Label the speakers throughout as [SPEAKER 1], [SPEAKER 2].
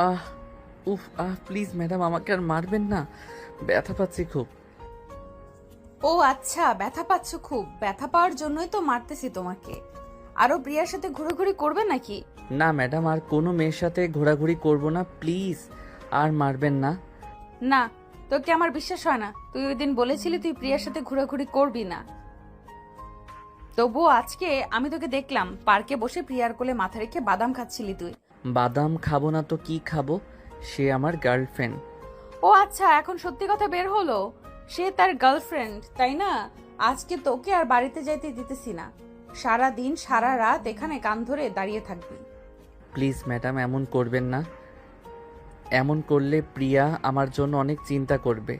[SPEAKER 1] আহ উফ please madam আমাকে আর মারবেন না, ব্যথা পাচ্ছি খুব।
[SPEAKER 2] ও আচ্ছা, ব্যথা পাচ্ছ খুব। ব্যথা পাওয়ার জন্যই তো মারতেছি তোমাকে। আরো প্রিয়ার সাথে ঘোরাঘুরি করবে নাকি?
[SPEAKER 1] না ম্যাডাম, আর কোনো মেয়ের সাথে ঘোরাঘুরি করব না, প্লিজ আর মারবেন না।
[SPEAKER 2] না, তোকে আমার বিশ্বাস হয় না। তুই ওই দিন বলেছিলি তুই প্রিয়ার সাথে ঘোরাঘুরি করবি না। তবুও আজকে আমি তোকে দেখলাম পার্কে বসে প্রিয়ার কোলে মাথা রেখে বাদাম খাচ্ছিলি তুই।
[SPEAKER 1] বাদাম খাবো না তো কি খাবো? সে আমার গার্লফ্রেন্ড।
[SPEAKER 2] ও আচ্ছা, এখন সত্যি কথা বের হলো। সে তার গার্লফ্রেন্ড, তাই না? আজকে তোকে আর বাড়িতে যাইতে দিতেছি না। সারা দিন সারা রাত এখানে কান ধরে দাঁড়িয়ে থাকবি।
[SPEAKER 1] প্লিজ ম্যাডাম এমন করবেন না। এমন করলে প্রিয়া আমার জন্য অনেক চিন্তা করবে।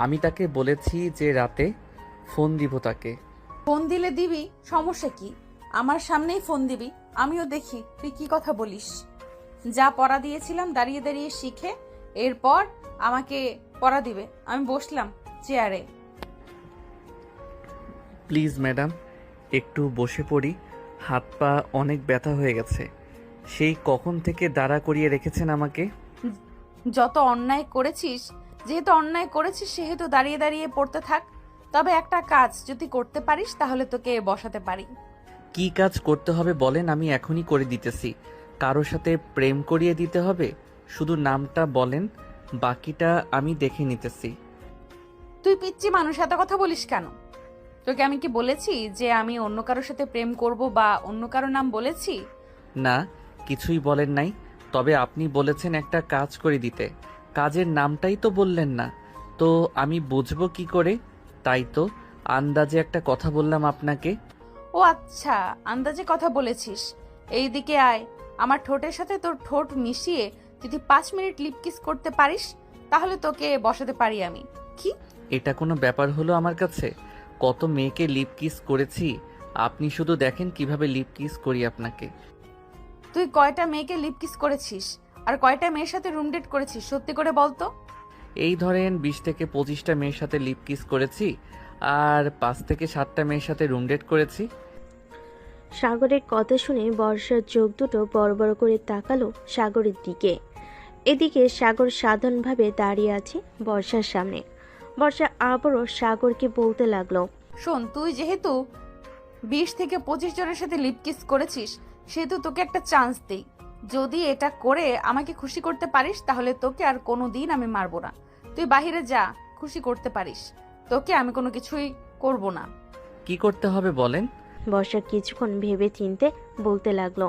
[SPEAKER 1] আমি তাকে বলেছি যে রাতে ফোন দিব তাকে।
[SPEAKER 2] ফোন দিলে দিবি, সমস্যা কি? আমার সামনেই ফোন দিবি, আমিও দেখি তুই কি কথা বলিস। যা পড়া দিয়েছিলাম দাঁড়িয়ে দাঁড়িয়ে শিখে, এরপর আমাকে পড়া দিবে। আমি বসলাম চেয়ারে।
[SPEAKER 1] প্লিজ ম্যাডাম একটু বসে পড়ি, হাত পা অনেক ব্যথা হয়ে গেছে। সেই কখন থেকে দাঁড়া করিয়ে রেখেছেন আমাকে।
[SPEAKER 2] যত অন্যায় করেছিস, যেহেতু অন্যায় করেছিস সেহেতু দাঁড়িয়ে দাঁড়িয়ে পড়তে থাক। তবে একটা কাজ যদি করতে পারিস তাহলে তোকে বসাতে পারি।
[SPEAKER 1] কি কাজ করতে হবে বলেন, আমি এখনই করে দিতেছি। কারোর সাথে প্রেম করিয়ে দিতে হবে? শুধু নামটা বলেন, বাকিটা আমি দেখে নিতেছি।
[SPEAKER 2] তুই পিচ্চি মানুষ, এত কথা বলিস কেন? তোকে আমি কি বলেছি যে আমি অন্য কারোর সাথে প্রেম করব বা অন্য কারো নাম বলেছি?
[SPEAKER 1] না, কিছুই বলেন নাই। তবে আপনি বলেছেন একটা কাজ করে দিতে, কাজের নামটাই তো বললেন না। তো আমি বুঝবো কি করে? তাই তো আন্দাজে একটা কথা বললাম আপনাকে।
[SPEAKER 2] ও আচ্ছা, আন্দাজে কথা বলেছিস। এইদিকে আয়, আমার ঠোঁটের সাথে তোর ঠোঁট মিশিয়ে যদি 5 মিনিট লিপ কিস করতে পারিস তাহলে তোকে বসাতে পারি আমি। কি?
[SPEAKER 1] এটা কোনো ব্যাপার হলো আমার কাছে? কত মেয়েকে লিপ কিস করেছি, আপনি শুধু দেখেন কিভাবে লিপ কিস করি আপনাকে।
[SPEAKER 2] তুই কয়টা মেয়েকে লিপ কিস করেছিস আর কয়টা মেয়ের সাথে রুম ডেট করেছিস, সত্যি করে বলতো।
[SPEAKER 1] এই ধরেন 20 থেকে 25টা মেয়ের সাথে লিপ কিস করেছি, আর 5 থেকে 7টা মেয়ের সাথে রুম ডেট করেছি।
[SPEAKER 3] সাগরের কথা শুনে বর্ষার চোখ দুটো বড় বড় করে তাকালো সাগরের দিকে। এদিকে সাগর সাধারণভাবে দাঁড়িয়ে আছে বর্ষার সামনে। বর্ষা আবারও সাগরকে বলতে লাগলো,
[SPEAKER 2] শোন, তুই যেহেতু 20 থেকে 25 জনের সাথে লিপ কিস করেছিস সেহেতু তোকে একটা চান্স দেই। যদি এটা করে আমাকে খুশি করতে পারিস তাহলে তোকে আর কোনো দিন আমি মারবো না। তুই বাহিরে যা, খুশি করতে পারিস। তোকে আমি কোনো কিছুই করব না।
[SPEAKER 1] কি করতে হবে বলেন?
[SPEAKER 3] বর্ষা কিছুক্ষণ ভেবে চিনতে বলতে লাগলো,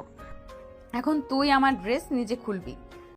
[SPEAKER 2] এখন তুই আমার ড্রেস নিজে খুলবি।